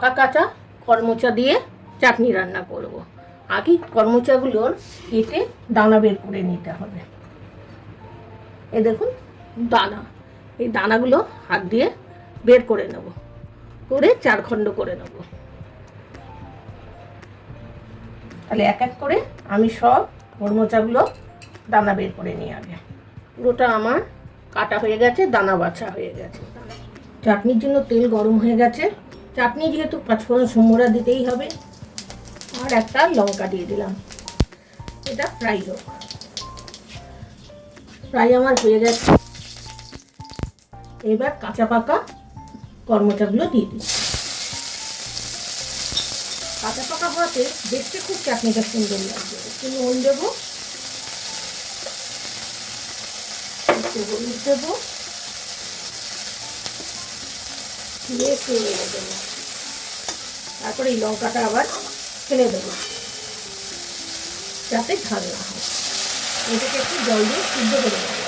পাকা কাঁচা করমচা দিয়ে চাটনি রান্না করব। আগে করমচাগুলোর কেটে দানা বের করে নিতে হবে। এই দেখুন দানা, এই দানাগুলো হাত দিয়ে বের করে নেব, করে 4 খণ্ড করে নেব। তাহলে এক এক করে আমি সব করমচাগুলো দানা বের করে নিই। আগে পুরোটা আমার কাটা হয়ে গেছে, দানা বাছা হয়ে গেছে। চাটনির জন্য তেল গরম হয়ে গেছে। চাটনি যেহেতু 5 ফোড়ন সম্বরা দিতেই হবে, আর একটা লঙ্কা দিয়ে দিলাম। এটা ফ্রাই হোক। ফ্রাই আমার হয়ে গেছে। এবার কাঁচা পাকা করমচাগুলো দিয়ে দিই। কাঁচা পাকা হওয়াতে দেখতে খুব চাটনিটা সুন্দর লাগবে। একটু নুন দেবো, একটু হলুদ দেবো, দিয়ে একটু নেড়ে দেবো। তারপরে এই লঙ্কাটা আবার ফেলে দেবো যাতে ঝাল না হয়। এটাকে একটু জল দিয়ে সিদ্ধ করে নেবো।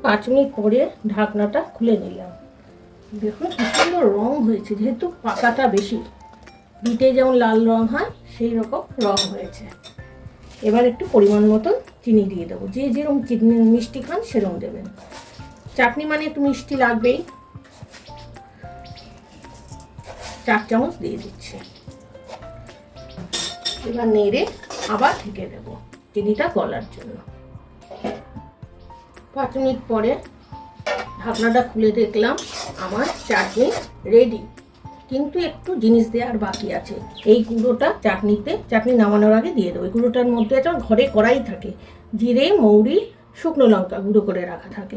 5 মিনিট পরে ঢাকনাটা খুলে নিলাম। দেখুন কি সুন্দর রং হয়েছে, যেহেতু পাকাটা বেশি, বিটে যেমন লাল রং হয় সেই রকম রং হয়েছে। এবার একটু পরিমাণ মতো চিনি দিয়ে দেবো। যে যেরকম চিনি মিষ্টি খান সেরকম দেবেন। চাটনি মানে একটু মিষ্টি লাগবেই। 4 চামচ দিয়ে দিচ্ছি। এবার নেড়ে আবার ঢেকে দেবো চিনিটা গলার জন্য। 5 মিনিট পরে ঢাকনাটা খুলে দেখলাম আমার চাটনি রেডি। কিন্তু একটু জিনিস দেওয়ার বাকি আছে। এই গুঁড়োটা চাটনিতে, চাটনি নামানোর আগে দিয়ে দেবো। এই গুঁড়োটার মধ্যে একটা ঘরে কড়াই থাকে, জিরে, মৌরি, শুকনো লঙ্কা গুঁড়ো করে রাখা থাকে।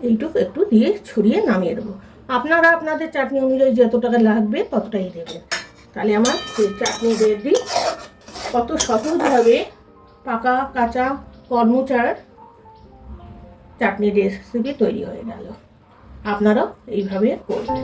এইটুকু একটু দিয়ে ছড়িয়ে নামিয়ে দেবো। আপনারা আপনাদের চাটনি অনুযায়ী যত টাকা লাগবে ততটাই দেবেন। তাহলে আমার চাটনি রেডি। কত সহজভাবে পাকা কাঁচা করমচার চাটনি রেসিপি তৈরি হয়ে গেল। আপনারাও এইভাবে করবেন।